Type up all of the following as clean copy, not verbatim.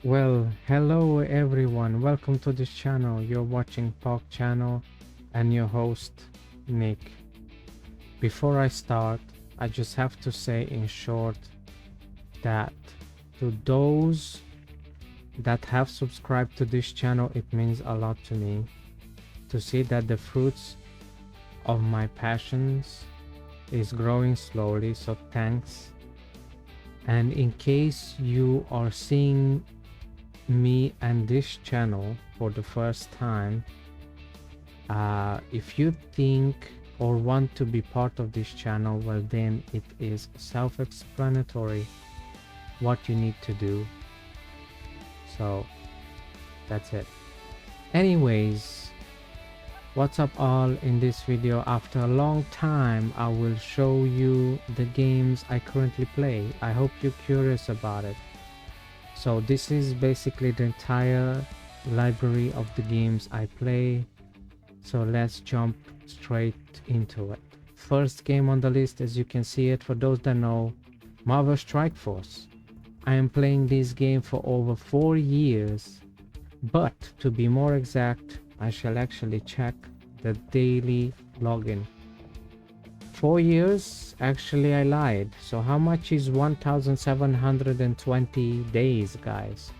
Well, hello everyone. Welcome to this channel. You're watching Talk Channel and your host Nick. Before I start, I just have to say in short that to those that have subscribed to this channel, it means a lot to me to see that the fruits of my passions is growing slowly, so thanks. And in case you are seeing me and this channel for the first time, if you think or want to be part of this channel, well then it is self-explanatory what you need to do. So that's it. Anyways, what's up all? In this video, after a long time, I will show you the games I currently play. I hope you're curious about it. So this is basically the entire library of the games I play. So let's jump straight into it. First game on the list, as you can see it, for those that know, Marvel Strike Force. I am playing this game for over 4 years, but to be more exact, I shall actually check the daily login. 4 years? Actually, I lied. So how much is 1720 days, guys?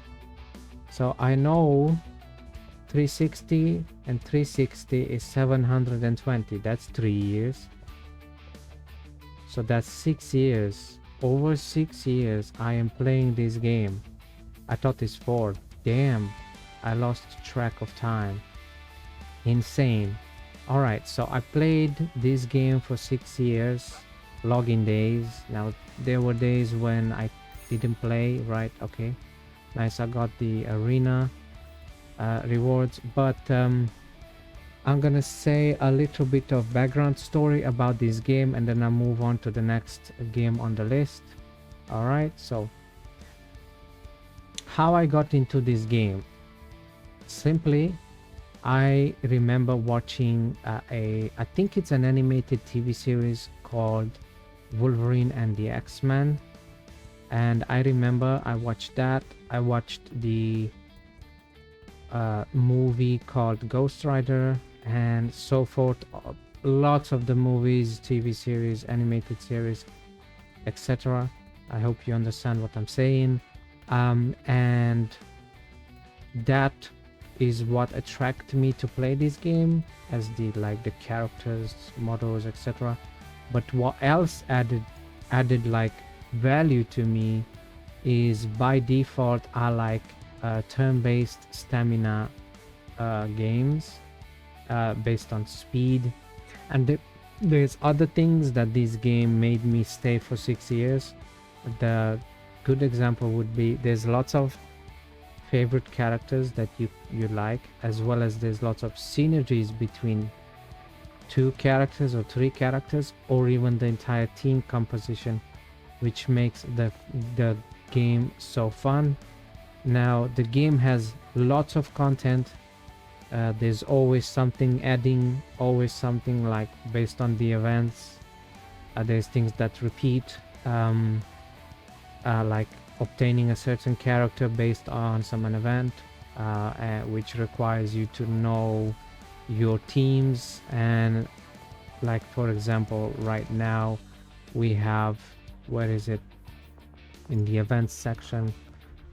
So I know 360 and 360 is 720. That's 3 years. So that's 6 years. Over 6 years I am playing this game. I thought it's 4. Damn, I lost track of time. Insane. Alright, so I played this game for 6 years. Login days. Now there were days when I didn't play, right? Okay, nice. I got the arena rewards, but I'm gonna say a little bit of background story about this game and then I'll move on to the next game on the list. Alright, so how I got into this game. Simply, I remember watching I think it's an animated TV series called Wolverine and the X-Men, and I remember I watched that. I watched the movie called Ghost Rider and so forth. Lots of the movies, TV series, animated series, etc. I hope you understand what I'm saying. And that is what attracted me to play this game, as the characters, models, etc. But what else added like value to me is, by default I like turn-based stamina games based on speed, and there's other things that this game made me stay for 6 years. The good example would be, there's lots of favorite characters that you like, as well as there's lots of synergies between 2 characters or 3 characters, or even the entire team composition, which makes the game so fun. Now the game has lots of content. There's always something adding, always something like based on the events. There's things that repeat, like obtaining a certain character based on some event, which requires you to know your teams. And like, for example, right now we have, where is it, in the events section,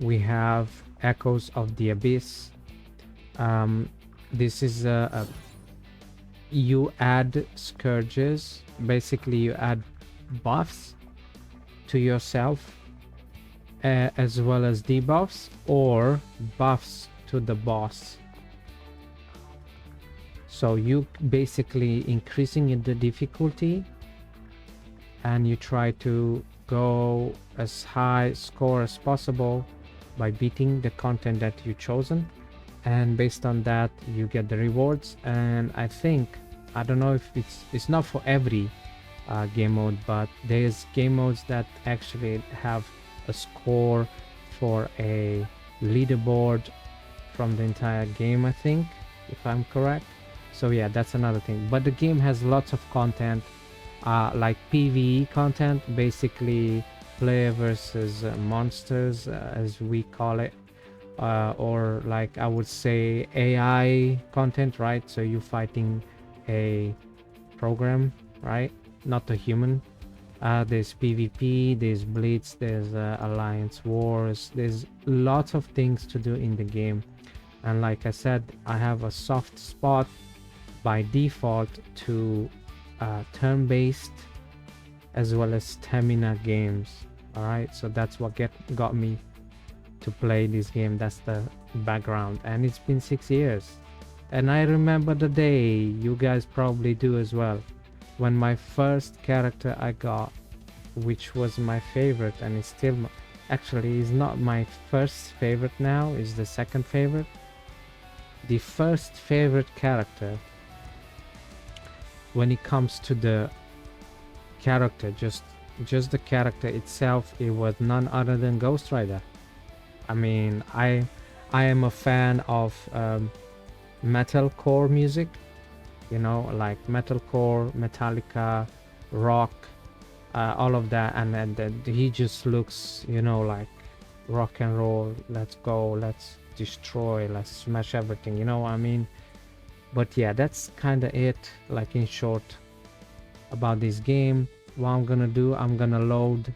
we have Echoes of the Abyss. This is you add scourges, basically you add buffs to yourself, as well as debuffs or buffs to the boss. So you basically increasing in the difficulty, and you try to go as high score as possible by beating the content that you've chosen, and based on that you get the rewards. And I think, I don't know if it's not for every game mode, but there's game modes that actually have a score for a leaderboard from the entire game, I think, if I'm correct. So yeah, that's another thing. But the game has lots of content, like PvE content, basically player versus monsters, as we call it, or like I would say AI content, right? So you fighting a program, right? Not a human. There's PvP, there's Blitz, there's Alliance Wars, there's lots of things to do in the game. And like I said, I have a soft spot by default to turn-based as well as stamina games. All right, so that's what got me to play this game. That's the background, and it's been 6 years. And I remember the day, you guys probably do as well, when my first character I got, which was my favorite, and it's still actually is not my first favorite now, is the second favorite. The first favorite character when it comes to the character, just the character itself, it was none other than Ghost Rider. I mean, I am a fan of metalcore music, you know, like metalcore, Metallica, rock, all of that, and then he just looks, you know, like rock and roll. Let's go, let's destroy, let's smash everything, you know what I mean? But yeah, that's kind of it, like in short about this game. What I'm gonna do, I'm gonna load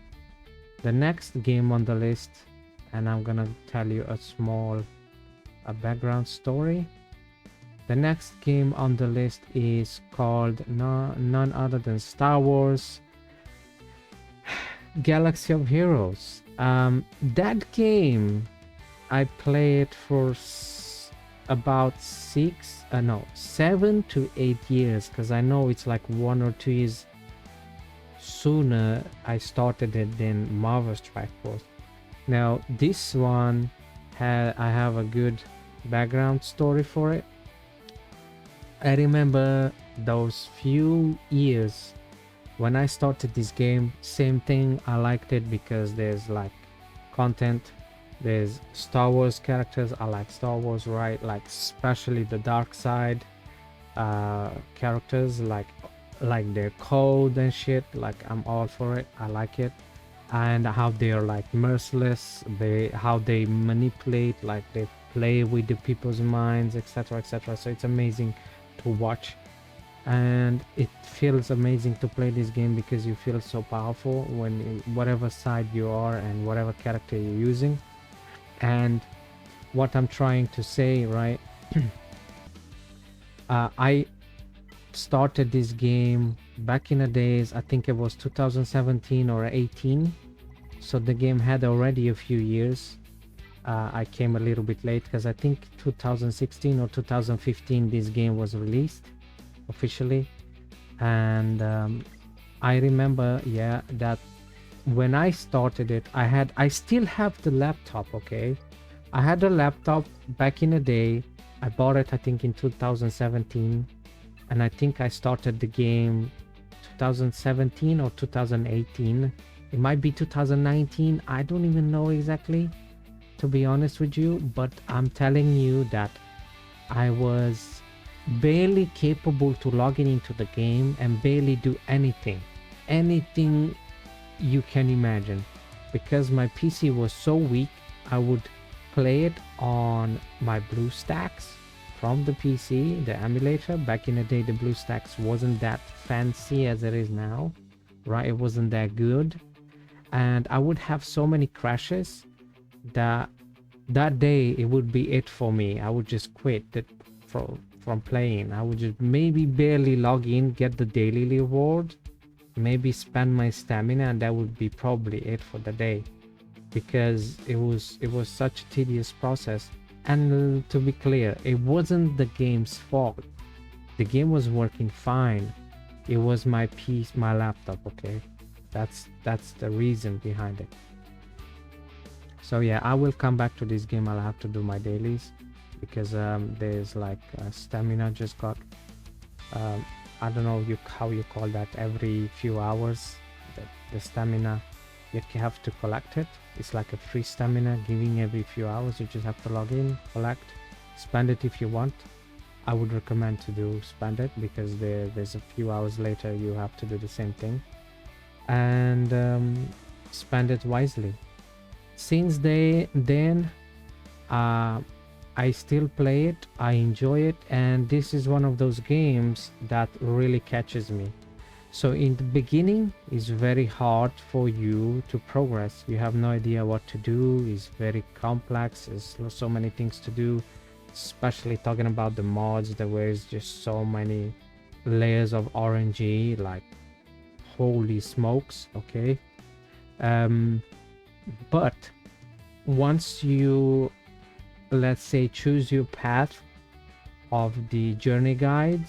the next game on the list, and I'm gonna tell you a background story. The next game on the list is called none other than Star Wars Galaxy of Heroes. That game I played for about 7 to 8 years, because I know it's like 1 or 2 years sooner I started it than Marvel Strike Force. Now this one I have a good background story for it. I remember those few years when I started this game, same thing, I liked it because there's like content, there's Star Wars characters, I like Star Wars, right? Like especially the dark side characters, like their code and shit, like I'm all for it, I like it. And how they're like merciless, how they manipulate, like they play with the people's minds, etc, etc. So it's amazing to watch, and it feels amazing to play this game because you feel so powerful when whatever side you are and whatever character you're using. And what I'm trying to say, right, I started this game back in the days, I think it was 2017 or 18, so the game had already a few years. I came a little bit late because I think 2016 or 2015 this game was released officially. And I remember, yeah, that when I started it, I still have the laptop. Okay, I had a laptop back in the day. I bought it I think in 2017, and I think I started the game 2017 or 2018. It might be 2019, I don't even know exactly, to be honest with you, but I'm telling you that I was barely capable to log into the game and barely do anything you can imagine, because my PC was so weak. I would play it on my BlueStacks from the PC, the emulator. Back in the day, the BlueStacks wasn't that fancy as it is now, right? It wasn't that good, and I would have so many crashes that day it would be it for me. I would just quit it from playing. I would just maybe barely log in, get the daily reward, maybe spend my stamina, and that would be probably it for the day, because it was such a tedious process. And to be clear, it wasn't the game's fault. The game was working fine. It was my laptop. Okay, that's the reason behind it. So yeah, I will come back to this game. I'll have to do my dailies because there's like stamina just got I don't know how you call that, every few hours the stamina, you have to collect it. It's like a free stamina giving every few hours. You just have to log in, collect, spend it if you want. I would recommend to spend it, because there's a few hours later you have to do the same thing, and spend it wisely. Since then uh, I still play it, I enjoy it, and this is one of those games that really catches me. So in the beginning, it's very hard for you to progress. You have no idea what to do. It's very complex. There's so many things to do, especially talking about the mods. There is just so many layers of RNG, like holy smokes. Okay. But once you, let's say, choose your path of the journey guide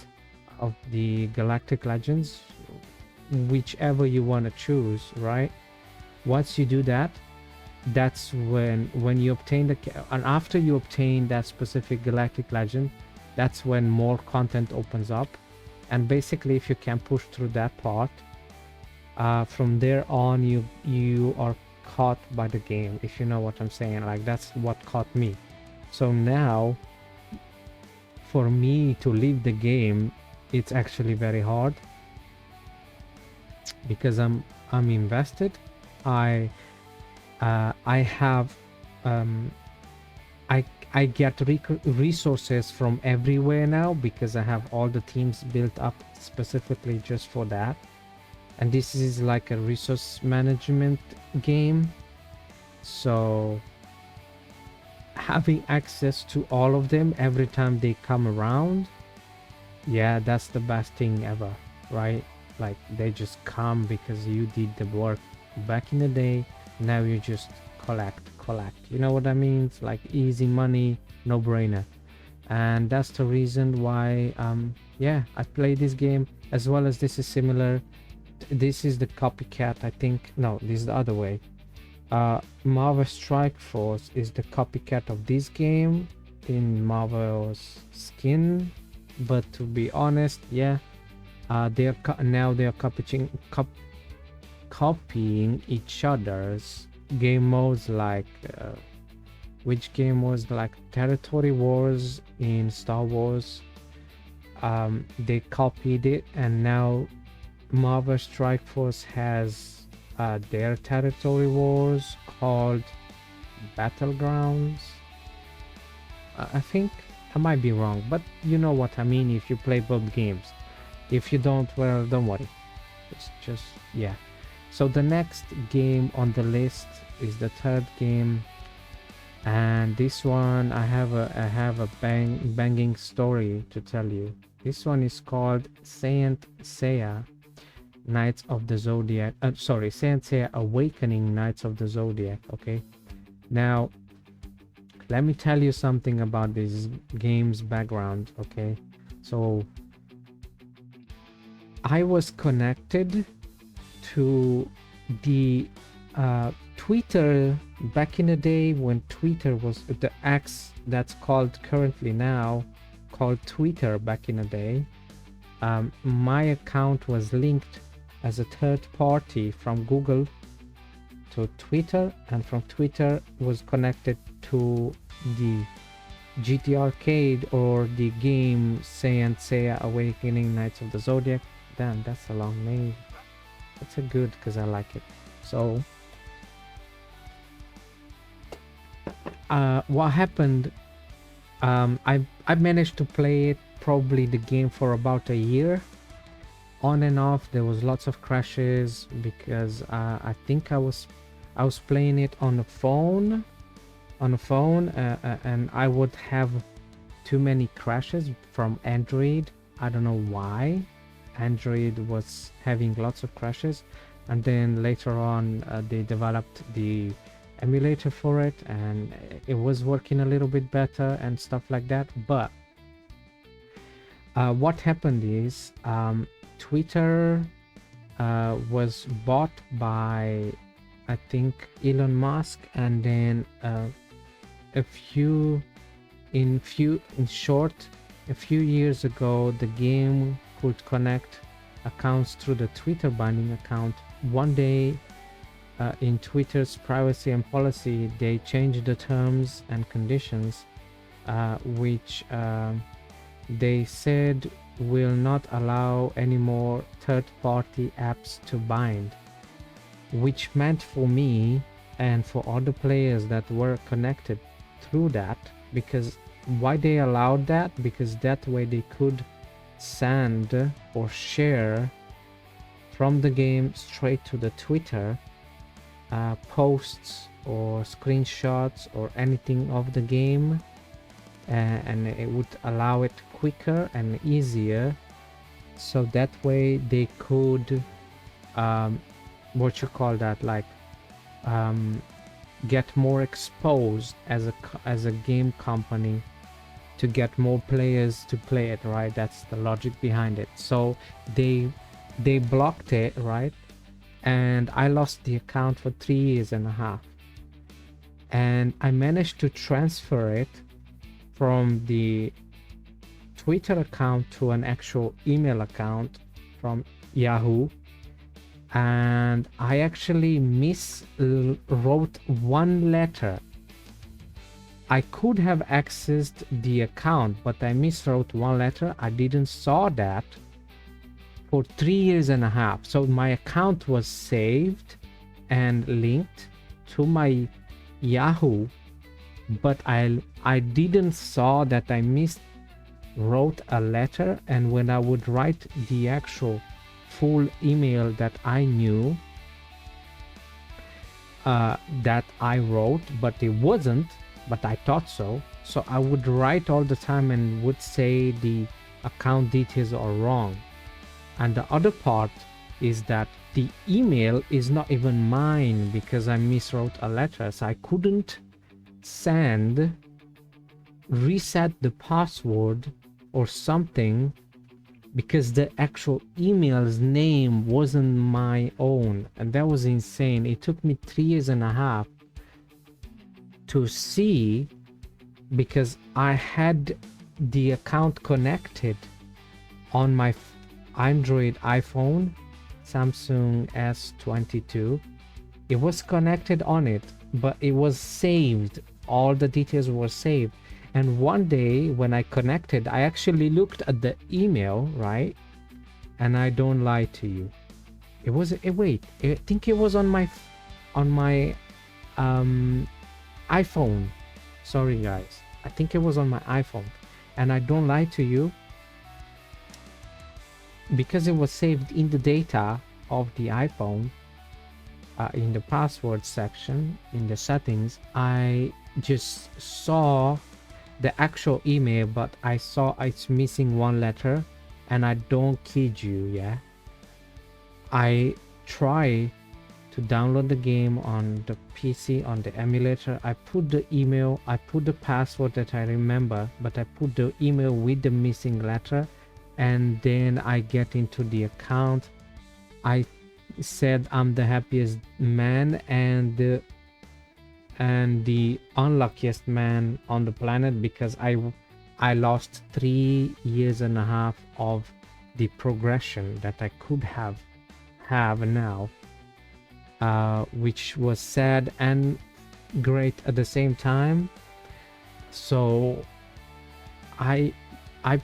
of the Galactic Legends, whichever you want to choose, right? Once you do that, that's when you obtain the, and after you obtain that specific Galactic Legend, that's when more content opens up. And basically, if you can push through that part, from there on, you are caught by the game, if you know what I'm saying. Like, that's what caught me. So now, for me to leave the game, it's actually very hard, because I'm invested. I have I get resources from everywhere now, because I have all the teams built up specifically just for that. And this is like a resource management game, so having access to all of them every time they come around, yeah, that's the best thing ever, right? Like, they just come because you did the work back in the day. Now you just collect, you know what I mean? It's like easy money, no brainer. And that's the reason why yeah, I play this game, as well as this is similar. This is the copycat, I think. No, this is the other way. Marvel Strike Force is the copycat of this game in Marvel's skin, but to be honest, yeah, now they are copying each other's game modes. Like which game was like Territory Wars in Star Wars? They copied it, and now Marvel Strike Force has their Territory Wars called Battlegrounds. I think I might be wrong, but you know what I mean if you play both games. If you don't, well, don't worry. It's just, yeah. So the next game on the list is the third game, and this one I have a banging story to tell you. This one is called Saint Seiya Knights of the Zodiac. Sorry, Saint Seiya Awakening Knights of the Zodiac. Okay, now let me tell you something about this game's background. Okay, so I was connected to the Twitter back in the day, when Twitter was the X that's called currently now called Twitter. Back in the day, my account was linked as a third party from Google to Twitter, and from Twitter was connected to the GT Arcade, or the game Saint Seiya Awakening Knights of the Zodiac. Damn, that's a long name. It's a good, because I like it. So what happened, I managed to play it, probably the game, for about a year, on and off. There was lots of crashes, because I think I was playing it on a phone, and I would have too many crashes from Android. I don't know why Android was having lots of crashes, and then later on they developed the emulator for it, and it was working a little bit better and stuff like that. But what happened is, Twitter was bought by, I think, Elon Musk, and then a few years ago, the game could connect accounts through the Twitter binding account. One day, in Twitter's privacy and policy, they changed the terms and conditions, which they said will not allow any more third-party apps to bind, which meant for me and for other players that were connected through that, because why they allowed that, because that way they could send or share from the game straight to the Twitter posts or screenshots or anything of the game, and it would allow it quicker and easier, so that way they could what you call that, like get more exposed as a game company, to get more players to play it, right? That's the logic behind it. So they blocked it, right? And I lost the account for 3.5 years, and I managed to transfer it from the Twitter account to an actual email account from Yahoo. And I actually wrote one letter. I could have accessed the account, but I miswrote one letter. I didn't saw that for 3.5 years. So my account was saved and linked to my Yahoo, but I didn't saw that I wrote a letter, and when I would write the actual full email that I knew that I wrote, but it wasn't, but I thought so. So I would write all the time and would say the account details are wrong. And the other part is that the email is not even mine, because I miswrote a letter, so I couldn't reset the password or something, because the actual email's name wasn't my own. And that was insane. It took me 3.5 years to see, because I had the account connected on my Android iPhone Samsung S22. It was connected on it, but it was saved. All the details were saved. And one day when I connected, I actually looked at the email, right? And I don't lie to you, it was wait, I think it was on my iPhone. Sorry guys, I think it was on my iPhone. And I don't lie to you, because it was saved in the data of the iPhone, in the password section in the settings. I just saw the actual email, but I saw it's missing one letter. And I don't kid you, yeah, I try to download the game on the PC, on the emulator. I put the email, I put the password that I remember, but I put the email with the missing letter, and then I get into the account. I said I'm the happiest man and the unluckiest man on the planet, because I lost 3.5 years of the progression that I could have now, which was sad and great at the same time. So I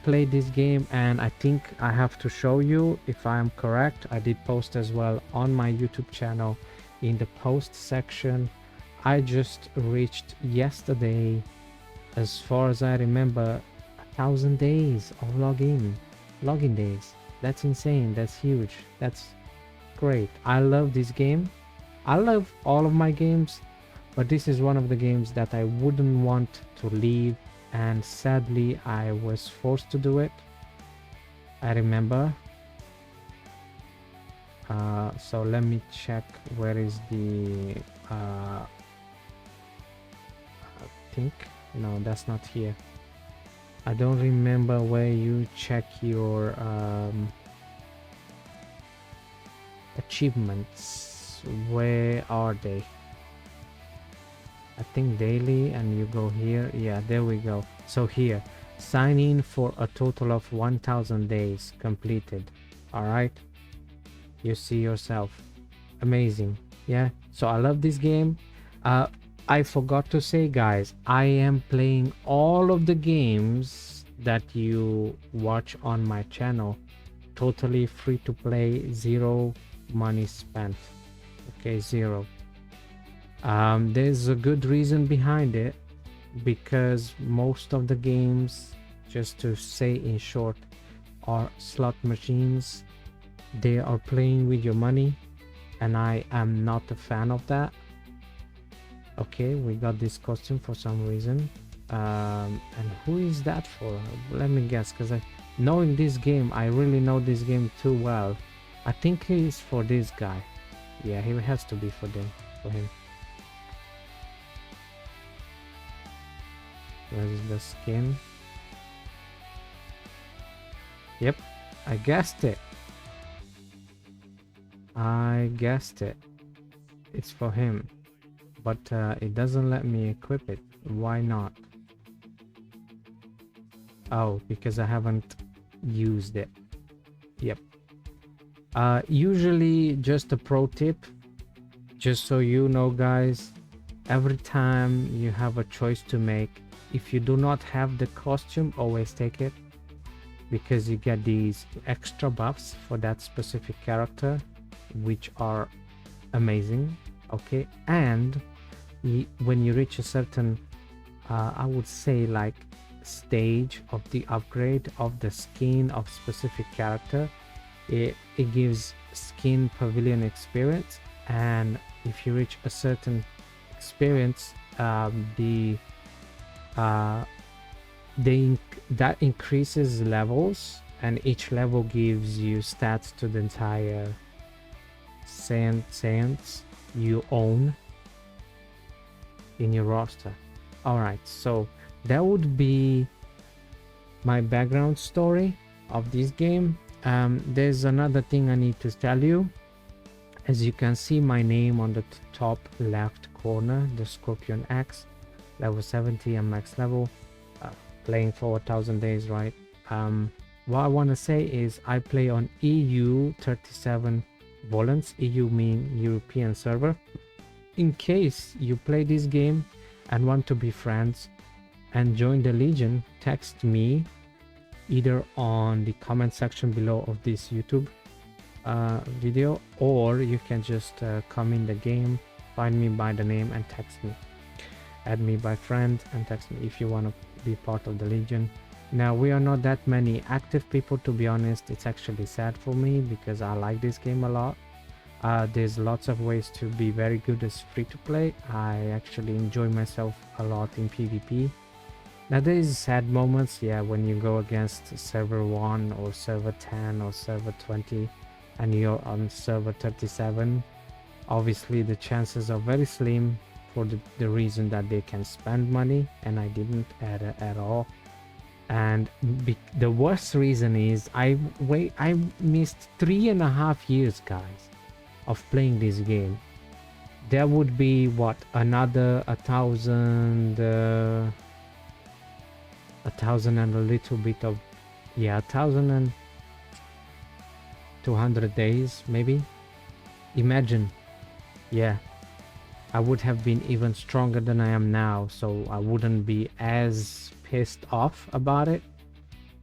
played this game, and I think I have to show you, if I am correct. I did post as well on my YouTube channel in the post section. I just reached yesterday, as far as I remember, 1,000 days of login days. That's insane. That's huge. That's great. I love this game. I love all of my games, but this is one of the games that I wouldn't want to leave, and sadly I was forced to do it. I remember. So let me check where is the I think, no, that's not here. I don't remember where you check your achievements. Where are they? I think daily, and you go here. Yeah, there we go. So here, sign in for a total of 1,000 days completed. All right, you see yourself. Amazing. Yeah, so I love this game. I forgot to say, guys, I am playing all of the games that you watch on my channel totally free to play, zero money spent. Okay, zero. There's a good reason behind it, because most of the games, just to say in short, are slot machines. They are playing with your money, and I am not a fan of that. Okay, we got this costume for some reason. And who is that for? Let me guess, because knowing this game, I really know this game too well. I think he's for this guy. Yeah, he has to be for him. Where's the skin? Yep, I guessed it. It's for him, but it doesn't let me equip it. Why not? Oh, because I haven't used it. Yep. Usually, just a pro tip, just so you know, guys, every time you have a choice to make, if you do not have the costume, always take it, because you get these extra buffs for that specific character, which are amazing. Okay, and when you reach a certain I would say like stage of the upgrade of the skin of specific character, it gives skin pavilion experience, and if you reach a certain experience, that increases levels, and each level gives you stats to the entire saints you own in your roster. All right, so that would be my background story of this game. There's another thing I need to tell you. As you can see my name on the top left corner, the Scorpion X, level 70 and max level, playing for 1000 days, right? What I want to say is I play on EU 37 Volants. EU mean European server. In case you play this game and want to be friends and join the Legion, text me either on the comment section below of this YouTube video, or you can just come in the game, find me by the name and text me. Add me by friend and text me if you want to be part of the Legion. Now, we are not that many active people, to be honest. It's actually sad for me because I like this game a lot. There's lots of ways to be very good as free to play. I actually enjoy myself a lot in PvP. Now, there is sad moments, yeah, when you go against server 1 or server 10 or server 20 and you're on server 37. Obviously the chances are very slim for the reason that they can spend money, and I didn't at all. And the worst reason is I missed 3.5 years, guys, of playing this game. There would be what, another 1,000 and a little bit of, yeah, 1,200 days maybe. Imagine, yeah, I would have been even stronger than I am now, so I wouldn't be as pissed off about it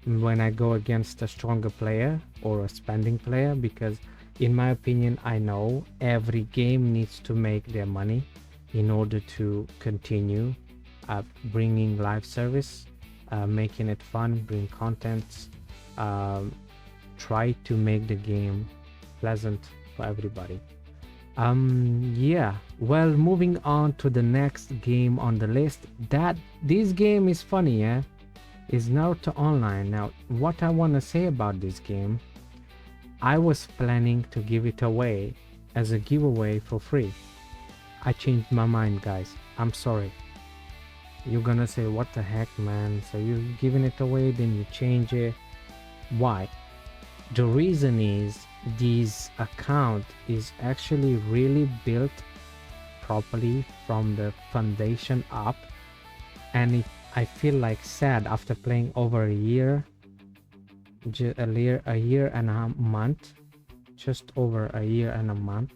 when I go against a stronger player or a spending player, because in my opinion, I know every game needs to make their money in order to continue bringing live service, making it fun, bring content, try to make the game pleasant for everybody. Yeah, well, moving on to the next game on the list. This game is funny, yeah, is Naruto Online. Now, what I want to say about this game, I was planning to give it away as a giveaway for free. I changed my mind, guys. I'm sorry. You're gonna say, what the heck, man? So you're giving it away, then you change it. Why? The reason is this account is actually really built properly from the foundation up, and I feel like sad after playing over a year and a month, just over a year and a month.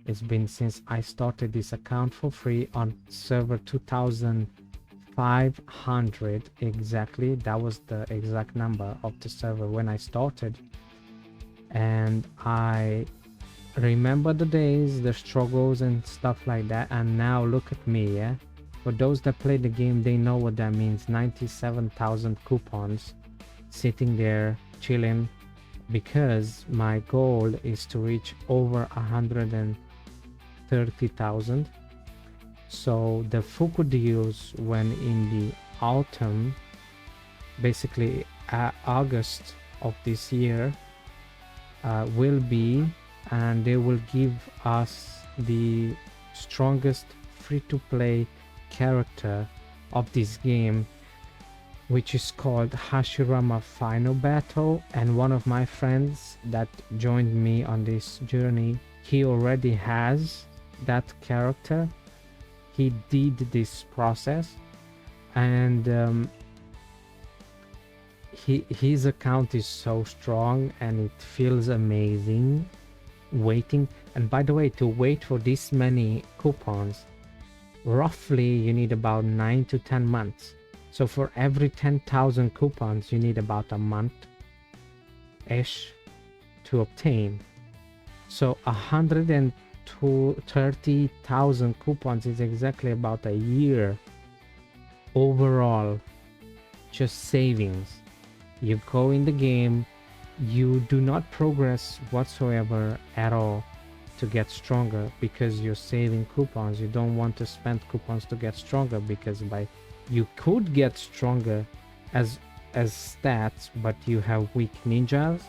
It's been since I started this account for free on server 2500 exactly. That was the exact number of the server when I started, and I remember the days, the struggles and stuff like that. And now look at me, yeah, For those that play the game, they know what that means. 97,000 coupons sitting there chilling, because my goal is to reach over 130,000. So the Fuku deals, when in the autumn, basically August of this year, will be, and they will give us the strongest free-to-play character of this game, which is called Hashirama Final Battle. And one of my friends that joined me on this journey, he already has that character. He did this process, and his account is so strong, and it feels amazing waiting. And by the way, to wait for this many coupons, roughly you need about 9 to 10 months. So for every 10,000 coupons, you need about a month-ish to obtain. So 130,000 coupons is exactly about a year overall, just savings. You go in the game, you do not progress whatsoever at all to get stronger, because you're saving coupons. You don't want to spend coupons to get stronger, because you could get stronger as stats, but you have weak ninjas.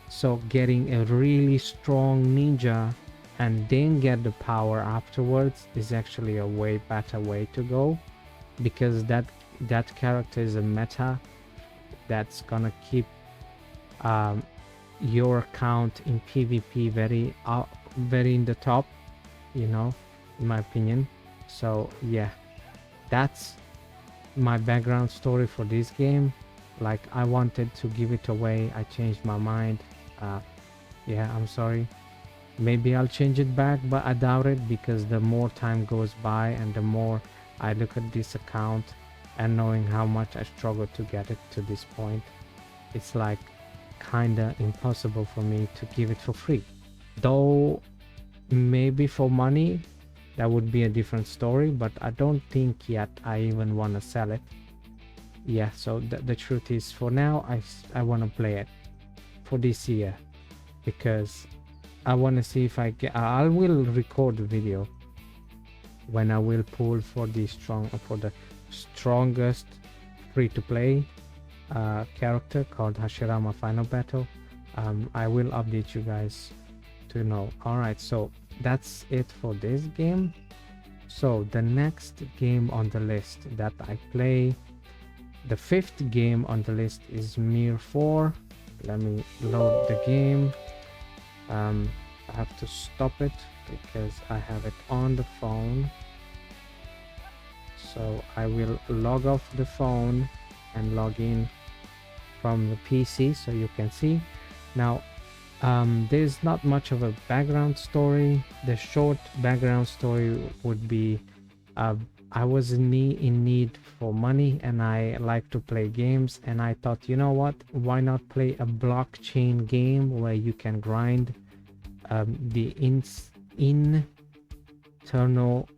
So getting a really strong ninja and then get the power afterwards is actually a way better way to go, because that character is a meta that's gonna keep your account in PvP very in the top, you know, in my opinion. So yeah, that's my background story for this game. Like, I wanted to give it away, I changed my mind. Yeah, I'm sorry. Maybe I'll change it back, but I doubt it, because the more time goes by and the more I look at this account, and knowing how much I struggled to get it to this point, it's like kinda impossible for me to give it for free. Though maybe for money that would be a different story, but I don't think yet I even want to sell it. Yeah, so the truth is, for now I want to play it for this year, because I want to see if I will record the video when I will pull for the strongest free-to-play character called Hashirama Final Battle. I will update you guys to know. Alright, so that's it for this game. So the next game on the list that I play, the 5th game on the list, is Mir 4. Let me load the game. I have to stop it because I have it on the phone. So I will log off the phone and log in from the PC so you can see. Now there's not much of a background story. The short background story would be I was in need for money, and I like to play games, and I thought, you know what, why not play a blockchain game where you can grind the internal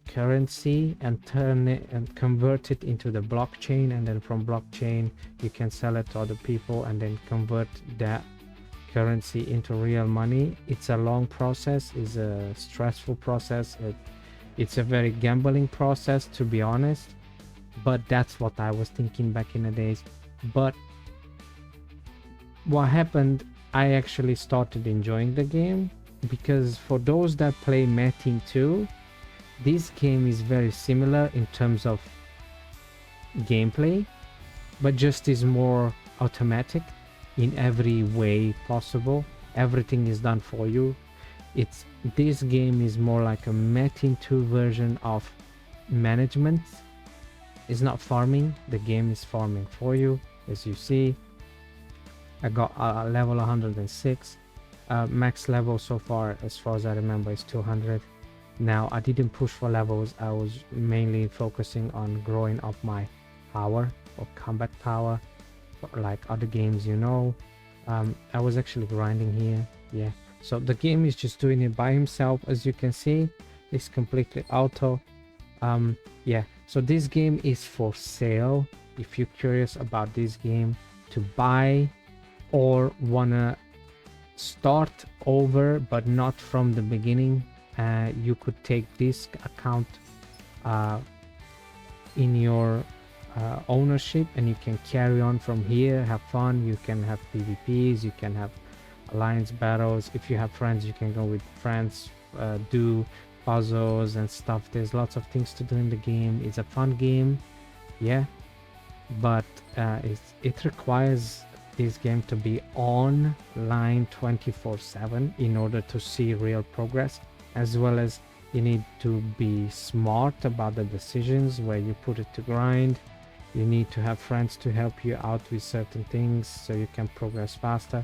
currency and turn it and convert it into the blockchain, and then from blockchain you can sell it to other people and then convert that currency into real money. It's a long process, it's a stressful process, it's a very gambling process, to be honest, but that's what I was thinking back in the days. But what happened, I actually started enjoying the game, because for those that play Metin 2, this game is very similar in terms of gameplay, but just is more automatic in every way possible. Everything is done for you. This game is more like a Metin 2 version of management. It's not farming, the game is farming for you. As you see, I got level 106. Max level so far, as far as I remember, is 200. Now, I didn't push for levels. I was mainly focusing on growing up my power, or combat power, like other games, you know. I was actually grinding here. Yeah, so the game is just doing it by himself. As you can see, it's completely auto. Yeah, so this game is for sale. If you're curious about this game to buy or wanna start over but not from the beginning, you could take this account uh, in your ownership, and you can carry on from here, have fun. You can have PvPs, you can have alliance battles. If you have friends, you can go with friends, do puzzles and stuff. There's lots of things to do in the game. It's a fun game, yeah, but it requires this game to be online 24/7 in order to see real progress, as well as you need to be smart about the decisions where you put it to grind. You need to have friends to help you out with certain things so you can progress faster.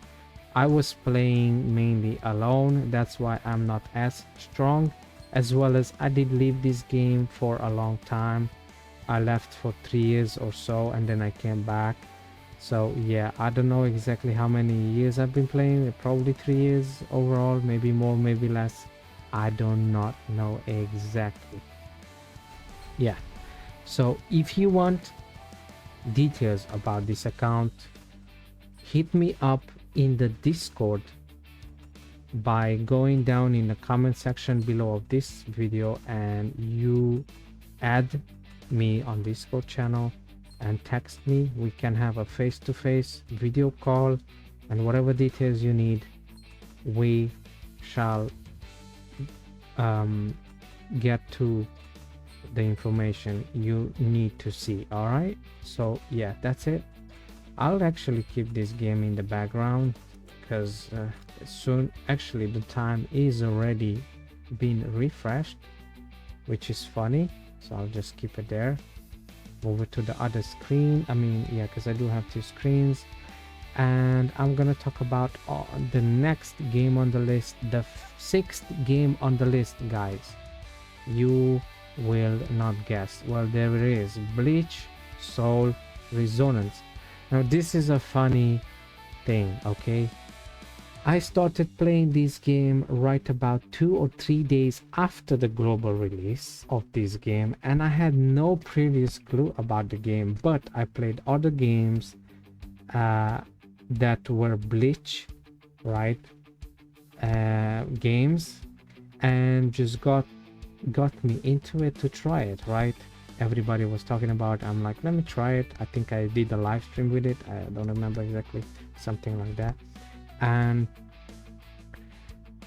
I was playing mainly alone, that's why I'm not as strong, as well as I did leave this game for a long time. I left for 3 years or so, and then I came back. So yeah, I don't know exactly how many years I've been playing, probably 3 years overall, maybe more, maybe less. I do not know exactly. Yeah, so if you want details about this account, hit me up in the Discord by going down in the comment section below of this video, and you add me on Discord channel and text me. We can have a face-to-face video call, and whatever details you need, we shall get to the information you need to see. All right, so yeah, that's it. I'll actually keep this game in the background because soon, actually the time is already been refreshed, which is funny, so I'll just keep it there. Move it to the other screen, I mean, yeah, because I do have 2 screens. And I'm gonna talk about the next game on the list, the 6th game on the list, guys. You will not guess. Well, there it is, Bleach Soul Resonance. Now this is a funny thing, okay? I started playing this game right about 2 or 3 days after the global release of this game, and I had no previous clue about the game, but I played other games that were Bleach, right, games, and just got me into it to try it, right? Everybody was talking about it. I'm like, let me try it. I think I did a live stream with it, I don't remember exactly, something like that. And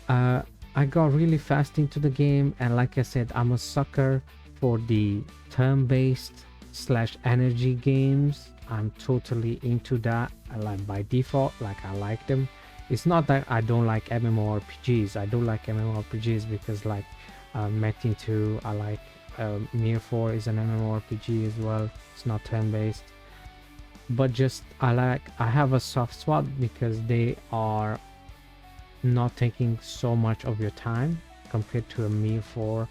I got really fast into the game, and like I said, I'm a sucker for the turn-based / energy games. I'm totally into that. I like, by default, like, I like them. It's not that I don't like MMORPGs. I do like MMORPGs because, like, Metin 2, I like Mir 4 is an MMORPG as well. It's not turn-based, but just I have a soft spot because they are not taking so much of your time compared to a Mir 4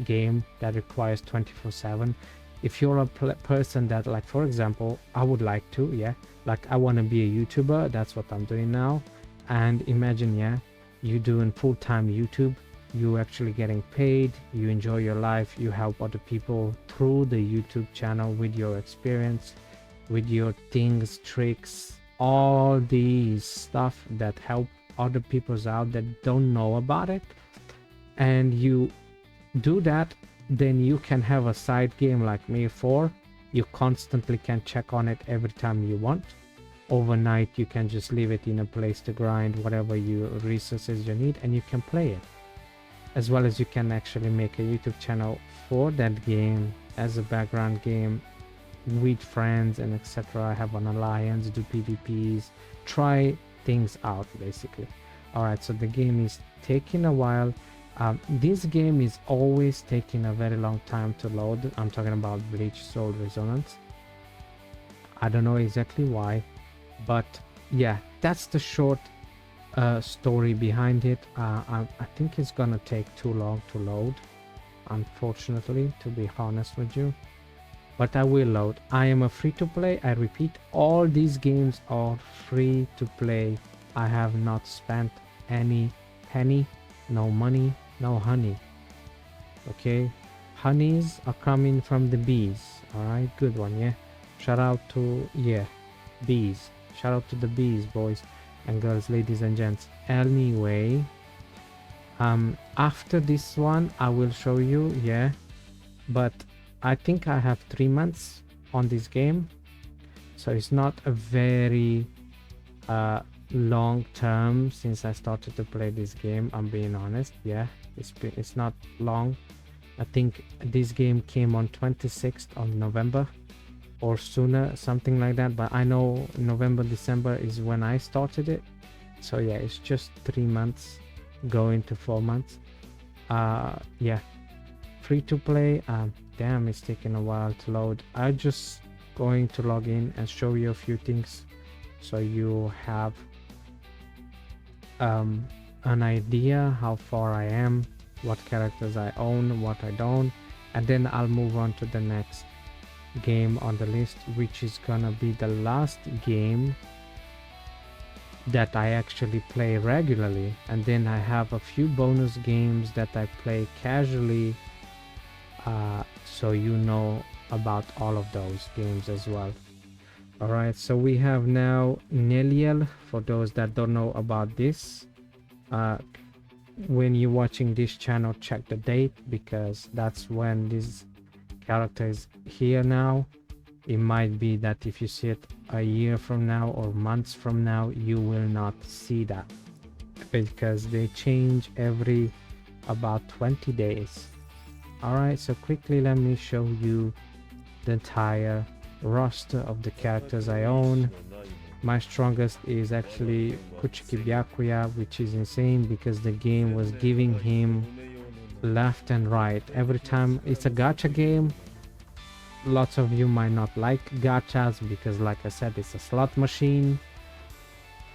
game that requires 24/7. If you're a person that, like, for example, I would like to, yeah, like, I want to be a YouTuber, that's what I'm doing now. And imagine, yeah, you doing full-time YouTube, you actually getting paid, you enjoy your life, you help other people through the YouTube channel with your experience, with your things, tricks, all these stuff that help other people's out that don't know about it, and you do that, then you can have a side game like me 4. You constantly can check on it every time you want. Overnight you can just leave it in a place to grind whatever you resources you need, and you can play it, as well as you can actually make a YouTube channel for that game as a background game with friends and etc. Have an alliance, do PvPs, try things out basically. All right, so the game is taking a while. This game is always taking a very long time to load. I'm talking about Bleach Soul Resonance. I don't know exactly why, but yeah, that's the short story behind it. I think it's gonna take too long to load, unfortunately, to be honest with you, but I will load. I am a free to play. I repeat, all these games are free to play. I have not spent any penny, no money, no honey, okay? Honeys are coming from the bees. All right, good one. Yeah, shout out to, yeah, bees. Shout out to the bees, boys and girls, ladies and gents. Anyway, after this one I will show you, yeah, but I think I have 3 months on this game, so it's not a very long term since I started to play this game. I'm being honest. Yeah, it's not long. I think this game came on 26th of November or sooner, something like that, but I know November, December is when I started it. So yeah, it's just 3 months going to 4 months. Yeah, free to play. Damn, it's taking a while to load. I'm just going to log in and show you a few things so you have an idea how far I am, what characters I own, what I don't, and then I'll move on to the next game on the list, which is gonna be the last game that I actually play regularly, and then I have a few bonus games that I play casually, so you know about all of those games as well. All right, so we have now Neliel. For those that don't know about this, when you're watching this channel, check the date, because that's when this character is here now. It might be that if you see it a year from now or months from now, you will not see that, because they change every about 20 days. All right, so quickly let me show you the entire roster of the characters I own. My strongest is actually Kuchiki Byakuya, which is insane because the game was giving him left and right every time. It's a gacha game. Lots of you might not like gachas because, like I said, it's a slot machine.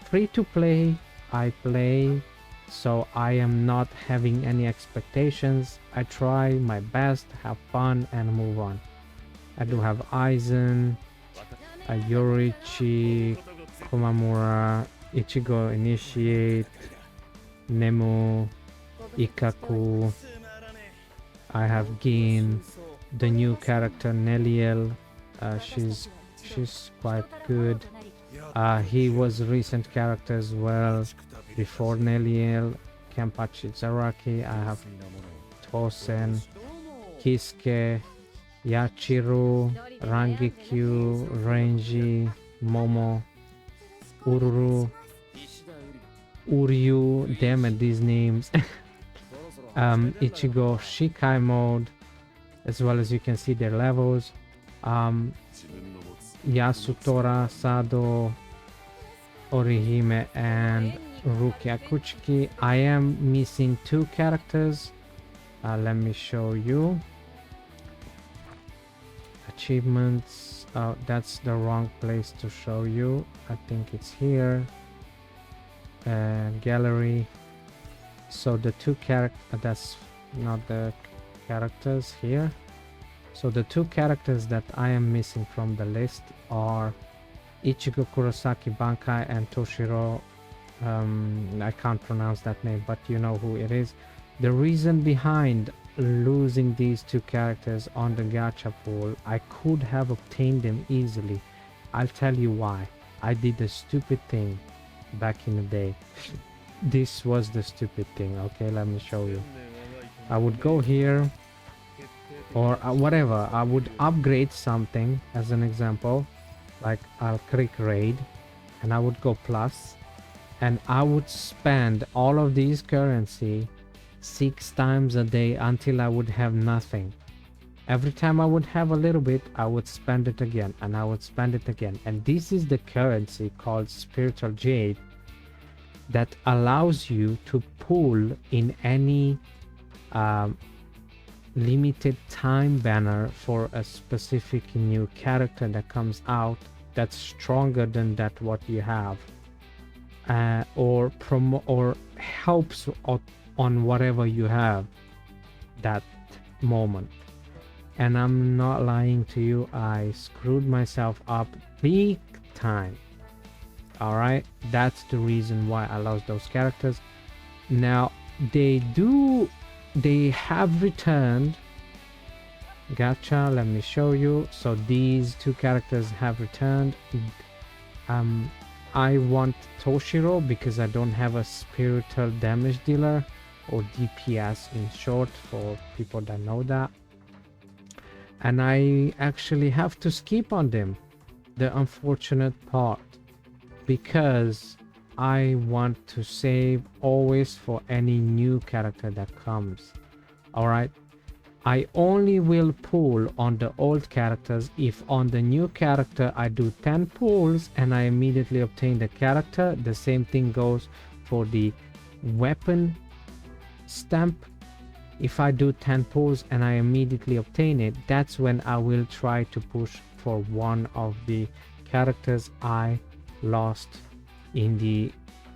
Free to play, I play, so I am not having any expectations. I try my best, have fun, and move on. I do have Aizen, Yorichi, Komamura, Ichigo Initiate, Nemo, Ikaku. I have Gin, the new character Neliel. She's quite good. He was a recent character as well before Neliel. Kenpachi Zaraki. I have Tosen, Kisuke, Yachiru, Rangekyu, Renji, Momo, Ururu, Uryu, damn it, these names. Ichigo, Shikai mode, as well as you can see their levels. Yasutora, Sado, Orihime, and Rukia Kuchiki. I am missing 2 characters. Let me show you. Achievements. Oh, that's the wrong place to show you. I think it's here. Gallery. So the 2 characters, that's not the characters here. So the 2 characters that I am missing from the list are Ichigo Kurosaki Bankai and Toshiro. I can't pronounce that name, but you know who it is. The reason behind losing these 2 characters on the gacha pool, I could have obtained them easily. I'll tell you why. I did a stupid thing back in the day. This was the stupid thing. Okay, let me show you. I would go here, or whatever, I would upgrade something, as an example, like I'll click raid and I would go plus, and I would spend all of these currency 6 times a day until I would have nothing. Every time I would have a little bit, I would spend it again, and I would spend it again. And this is the currency called spiritual jade that allows you to pull in any limited time banner for a specific new character that comes out that's stronger than that what you have, or helps on whatever you have that moment. And I'm not lying to you, I screwed myself up big time. All right, that's the reason why I lost those characters. Now they have returned Gotcha, let me show you. So these two characters have returned. I want Toshiro because I don't have a spiritual damage dealer, or DPS in short, for people that know that. And I actually have to skip on them, the unfortunate part, because I want to save always for any new character that comes. Alright, I only will pull on the old characters if on the new character I do 10 pulls and I immediately obtain the character. The same thing goes for the weapon stamp. If I do 10 pulls and I immediately obtain it, that's when I will try to push for one of the characters I lost in the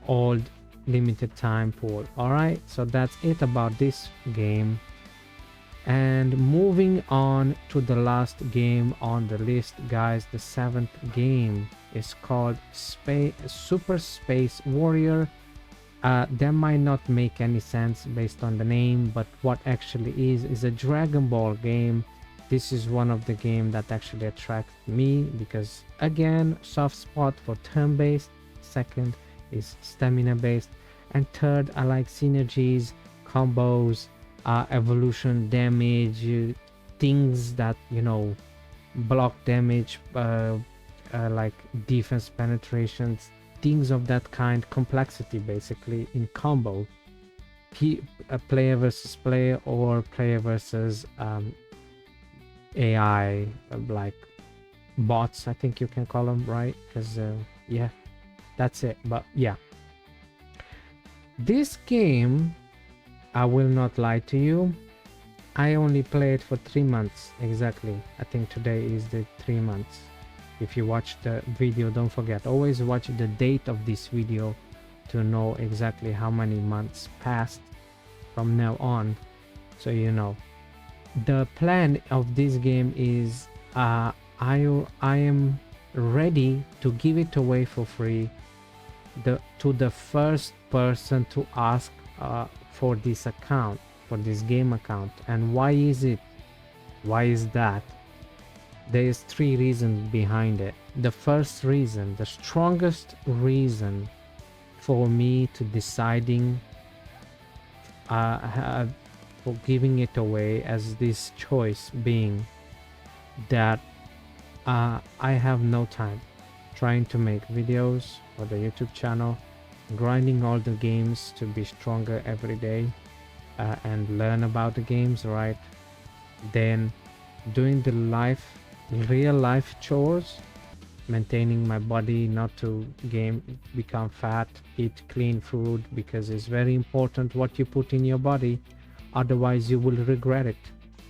old limited time pull. Alright, so that's it about this game. And moving on to the last game on the list, guys, the 7th game is called Super Space Warrior. That might not make any sense based on the name, but what actually is a Dragon Ball game. This is one of the game that actually attracted me because, again, soft spot for turn-based. Second is stamina based, and third, I like synergies, combos, evolution damage, things that, you know, block damage, like defense penetrations, things of that kind, complexity basically in combo. Player versus player, or player versus AI, like bots, I think you can call them, right? Because yeah, that's it. But yeah, this game, I will not lie to you, I only played for 3 months exactly. I think today is the 3 months. If you watch the video, don't forget, always watch the date of this video to know exactly how many months passed from now on, so you know. The plan of this game is I am ready to give it away for free to the first person to ask for this account, for this game account. And why is that? There's 3 reasons behind it. The first reason, the strongest reason for me to deciding for giving it away as this choice being that I have no time trying to make videos for the YouTube channel, grinding all the games to be stronger every day, and learn about the games, right? Then doing the real life chores, maintaining my body, not to become fat, eat clean food, because it's very important what you put in your body, otherwise you will regret it.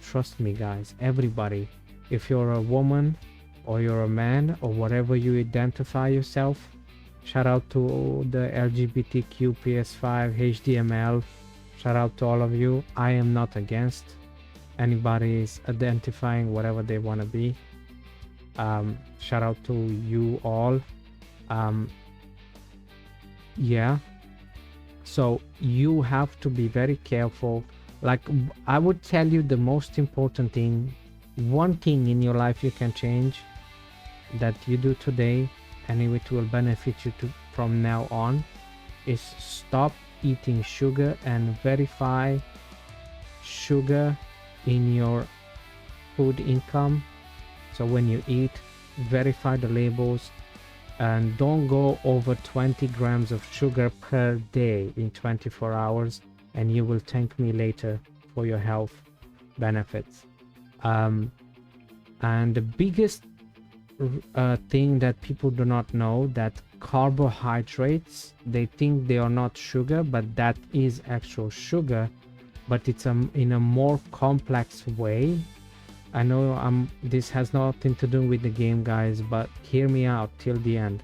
Trust me, guys, everybody, if you're a woman or you're a man or whatever you identify yourself, shout out to the LGBTQ PS5 HDML, shout out to all of you. I am not against anybody is identifying whatever they want to be. Shout out to you all. Yeah, so you have to be very careful. Like, I would tell you the most important thing, one thing in your life you can change that you do today, and it will benefit you from now on, is stop eating sugar and verify sugar in your food income. So when you eat, verify the labels and don't go over 20 grams of sugar per day in 24 hours, and you will thank me later for your health benefits. And the biggest thing that people do not know, that carbohydrates, they think they are not sugar, but that is actual sugar, but it's in a more complex way. I know this has nothing to do with the game, guys, but hear me out till the end.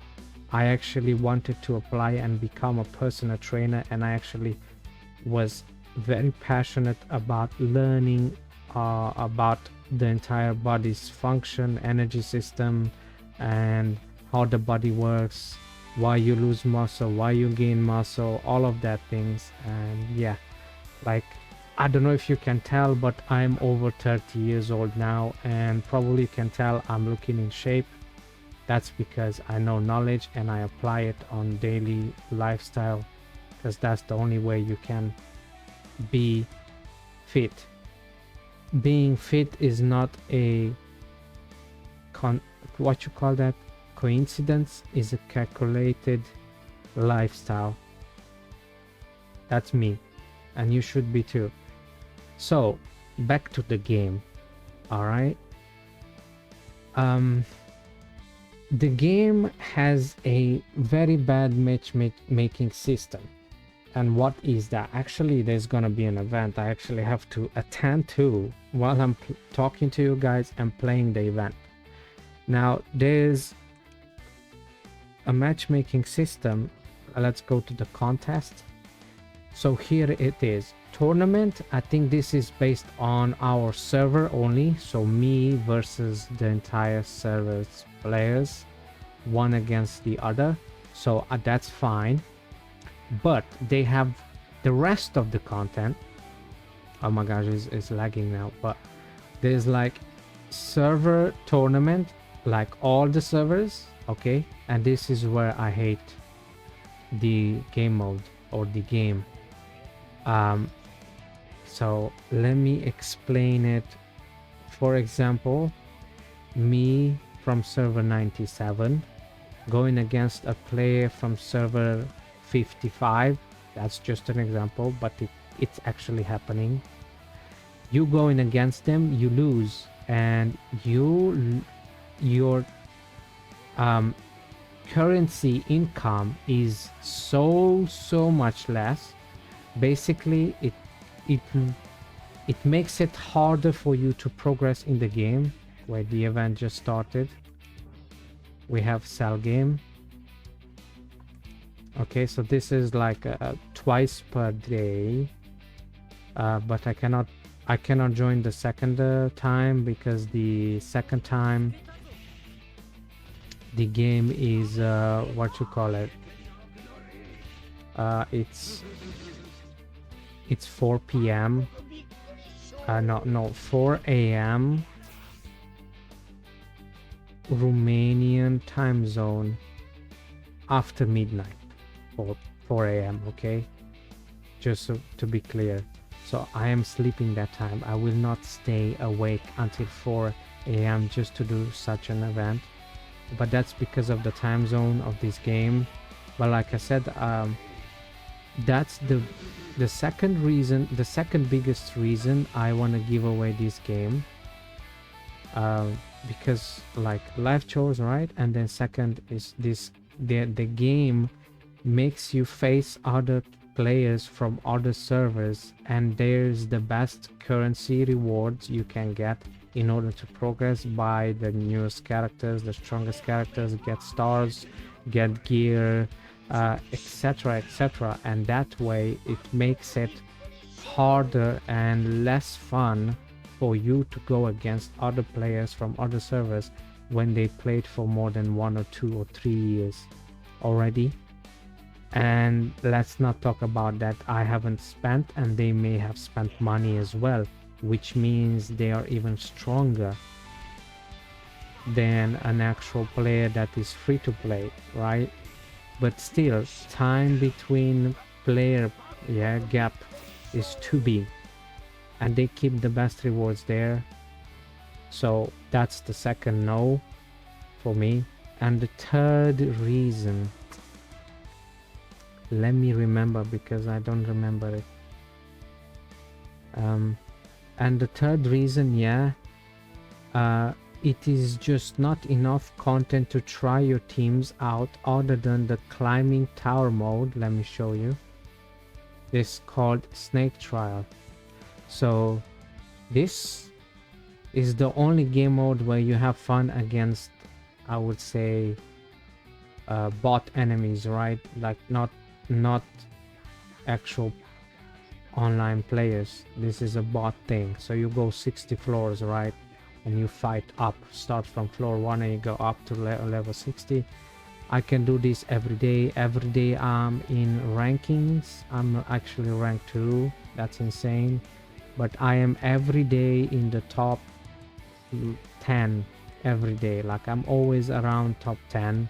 I actually wanted to apply and become a personal trainer, and I actually was very passionate about learning about the entire body's function, energy system, and how the body works, why you lose muscle, why you gain muscle, all of that things. And yeah, like, I don't know if you can tell, but I'm over 30 years old now, and probably you can tell I'm looking in shape. That's because I know knowledge and I apply it on daily lifestyle, because that's the only way you can be fit. Being fit is not a what you call that, coincidence, is a calculated lifestyle. That's me, and you should be too. So back to the game. All right, the game has a very bad matchmaking system. And what is that? Actually, there's gonna be an event I actually have to attend to while I'm talking to you guys and playing the event. Now there's a matchmaking system. Let's go to the contest. So here it is, tournament. I think this is based on our server only, so me versus the entire server's players, one against the other. So that's fine, but they have the rest of the content. Oh my gosh, it's lagging now. But there's like server tournament, like all the servers, okay? And this is where I hate the game mode or the game. So let me explain it. For example, me from server 97 going against a player from server 55. That's just an example, but it's actually happening. You going against them, you lose, and your currency income is so much less. Basically, it makes it harder for you to progress in the game. Where the event just started, we have cell game. Okay, so this is like twice per day, but I cannot join the second time, because the second time the game is what you call it, it's 4 p.m. No 4 a.m. Romanian time zone after midnight, or 4 a.m. okay, just so, to be clear. So I am sleeping that time. I will not stay awake until 4 a.m. just to do such an event, but that's because of the time zone of this game. But like I said, that's the second reason, the second biggest reason I want to give away this game, because like life chores, right? And then second is this, the game makes you face other players from other servers, and there's the best currency rewards you can get in order to progress, by the newest characters, the strongest characters, get stars, get gear, etc, etc. And that way it makes it harder and less fun for you to go against other players from other servers when they played for more than 1 or 2 or 3 years already. And let's not talk about that I haven't spent, and they may have spent money as well, which means they are even stronger than an actual player that is free to play, right? But still, time between player gap is too big, and they keep the best rewards there. So that's the second no for me. And the third reason, let me remember, because I don't remember it. And the third reason, it is just not enough content to try your teams out other than the climbing tower mode. Let me show you. This is called Snake Trial. So this is the only game mode where you have fun against, I would say, bot enemies, right? Like not actual online players. This is a bot thing. So you go 60 floors, right? And you fight up, start from floor 1 and you go up to level 60. I can do this every day. Every day I'm in rankings. I'm actually rank 2. That's insane. but I am every day in the top 10 every day. Like I'm always around top 10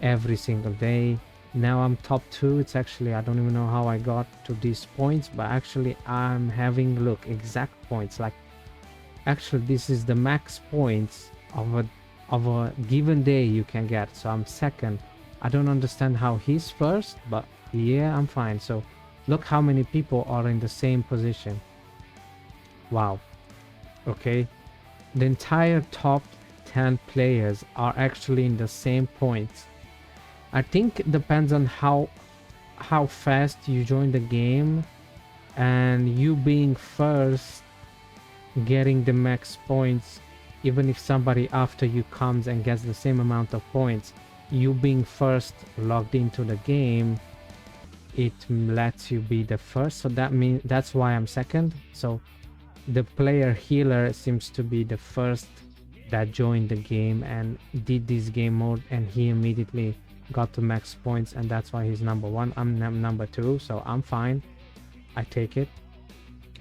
every single day. Now I'm top 2. It's actually, I don't even know how I got to these points, but actually I'm having, look, exact points. Like actually this is the max points of a given day you can get. So I'm second. I don't understand how he's first, but yeah, I'm fine. So look how many people are in the same position. Wow. Okay, the entire top 10 players are actually in the same points. I think it depends on how fast you join the game, and you being first getting the max points. Even if somebody after you comes and gets the same amount of points, you being first logged into the game, it lets you be the first. So that means that's why I'm second. So the player healer seems to be the first that joined the game and did this game mode, and he immediately got to max points, and that's why he's number 1. I'm number 2, so I'm fine. I take it.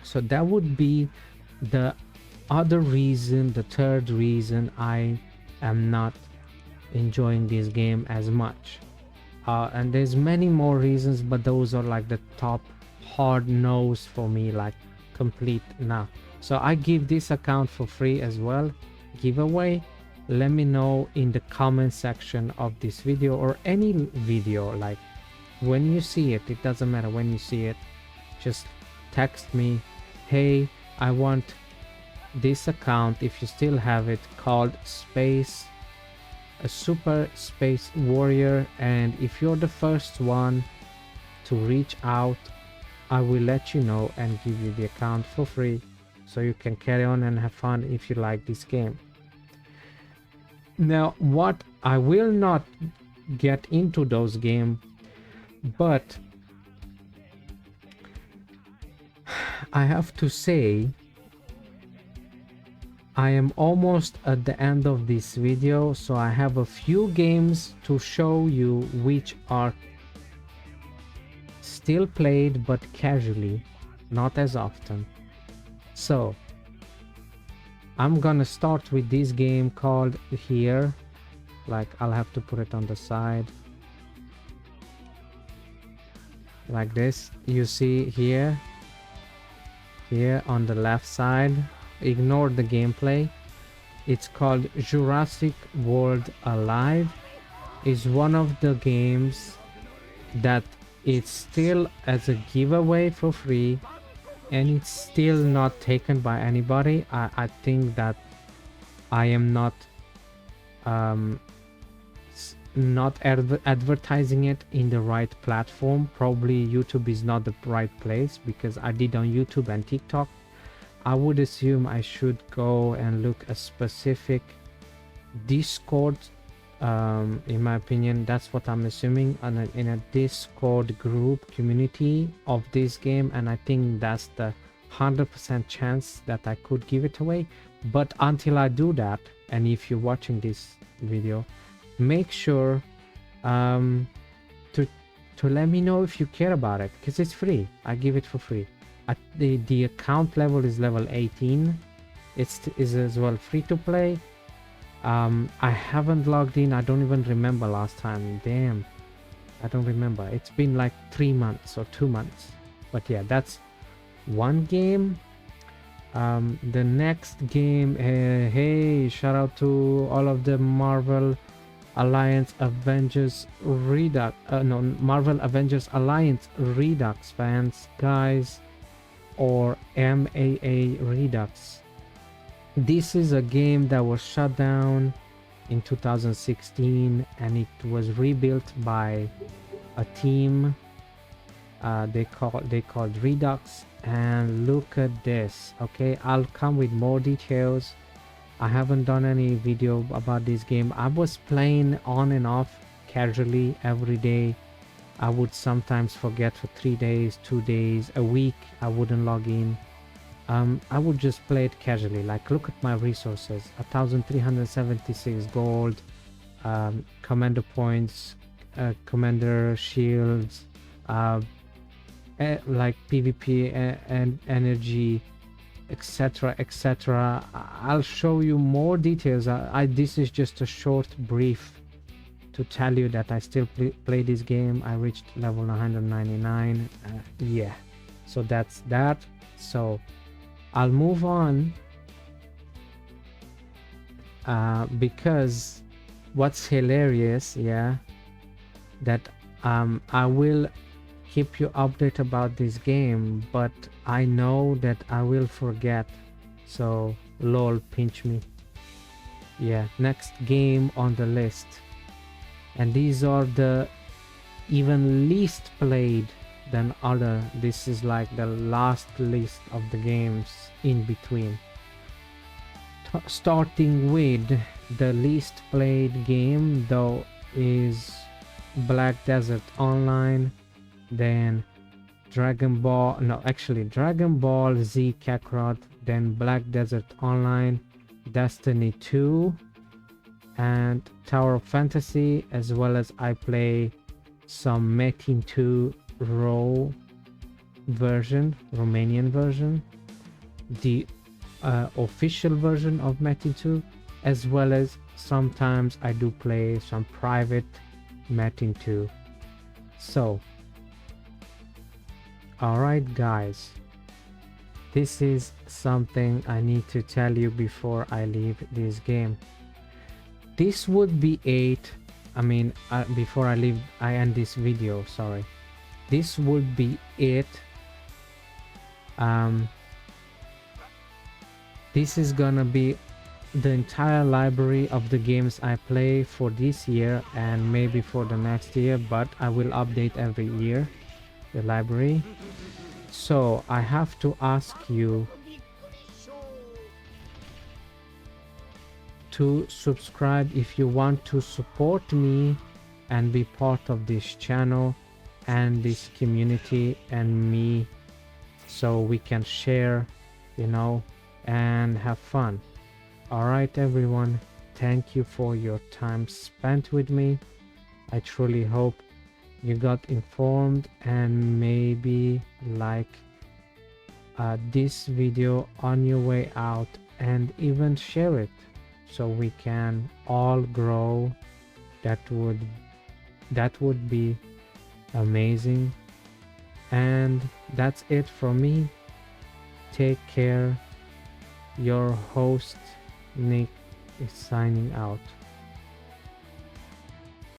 So that would be the other reason, the third reason I am not enjoying this game as much. And there's many more reasons, but those are like the top hard no's for me, like complete nah. So I give this account for free as well, giveaway. Let me know in the comment section of this video or any video, like when you see it. It doesn't matter when you see it, just text me, hey, I want this account, if you still have it, called a super space warrior, and if you're the first one to reach out, I will let you know and give you the account for free, so you can carry on and have fun if you like this game. Now, what I will not get into those games, but I have to say I am almost at the end of this video, so I have a few games to show you which are still played but casually, not as often. So I'm gonna start with this game called here, like I'll have to put it on the side like this. You see here on the left side, ignore the gameplay. It's called Jurassic World Alive. Is one of the games that it's still as a giveaway for free, and it's still not taken by anybody. I think that I am not advertising it in the right platform. Probably YouTube is not the right place, because I did on YouTube and TikTok. I would assume I should go and look a specific Discord, in my opinion. That's what I'm assuming, in a Discord group community of this game, and I think that's the 100% chance that I could give it away. But until I do that, and if you're watching this video, make sure to let me know if you care about it, because it's free. I give it for free. The account level is level 18. It is as well free to play. I haven't logged in. I don't even remember last time. Damn, I don't remember. It's been like 3 months or 2 months. But yeah, that's one game. The next game, hey, shout out to all of the Marvel Alliance Avengers Redux, Marvel Avengers Alliance Redux fans, guys, or MAA Redux. This is a game that was shut down in 2016, and it was rebuilt by a team they called Redux. And look at this. Okay, I'll come with more details. I haven't done any video about this game. I was playing on and off casually every day. I would sometimes forget for 3 days, 2 days, a week. I wouldn't log in. I would just play it casually. Like, look at my resources: 1,376 gold, commander points, commander shields, like PvP and energy, etc, etc. I'll show you more details. This is just a short brief to tell you that I still play this game. I reached level 199. Yeah, so that's that. So I'll move on, because what's hilarious, yeah, that I will keep you updated about this game, but I know that I will forget, so lol, pinch me. Yeah, next game on the list, and these are the even least played than other. This is like the last list of the games in between. Starting with the least played game though is Black Desert Online, then Dragon Ball Z Kakarot, then Black Desert Online, Destiny 2, and Tower of Fantasy, as well as I play some Metin 2 Romanian version, the official version of Metin 2, as well as sometimes I do play some private Metin 2. So alright guys, this is something I need to tell you before I leave this game. This would be before I end this video, sorry. This would be it. This is gonna be the entire library of the games I play for this year and maybe for the next year, but I will update every year the library. So I have to ask you to subscribe if you want to support me and be part of this channel and this community and me, so we can share, you know, and have fun. Alright everyone, thank you for your time spent with me. I truly hope you got informed and maybe like this video on your way out and even share it so we can all grow. That would be amazing. And that's it from me. Take care. Your host Nick is signing out.